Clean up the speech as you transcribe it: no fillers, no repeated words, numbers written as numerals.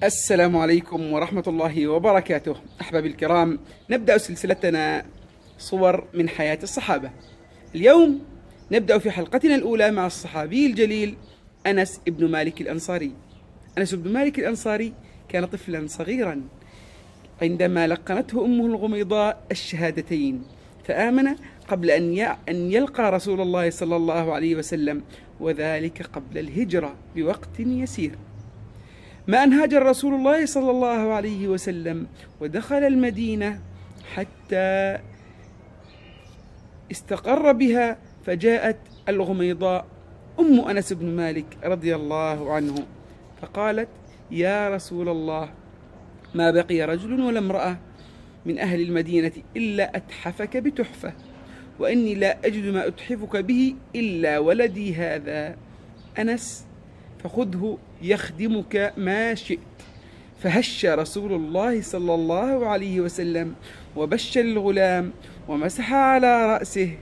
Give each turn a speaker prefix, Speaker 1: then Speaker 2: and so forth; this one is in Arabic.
Speaker 1: السلام عليكم ورحمة الله وبركاته. أحبابي الكرام، نبدأ سلسلتنا صور من حياة الصحابة. اليوم نبدأ في حلقتنا الأولى مع الصحابي الجليل أنس بن مالك الأنصاري. أنس بن مالك الأنصاري كان طفلا صغيرا عندما لقنته أمه الغميضاء الشهادتين، فآمن قبل أن يلقى رسول الله صلى الله عليه وسلم، وذلك قبل الهجرة بوقت يسير. ما أن هاجر رسول الله صلى الله عليه وسلم ودخل المدينة حتى استقر بها، فجاءت الغميضاء أم أنس بن مالك رضي الله عنه فقالت: يا رسول الله، ما بقي رجل ولا امرأة من أهل المدينة إلا أتحفك بتحفة، وإني لا أجد ما أتحفك به إلا ولدي هذا أنس، فخذه يخدمك ما شئت. فهش رسول الله صلى الله عليه وسلم وبش الغلام ومسح على رأسه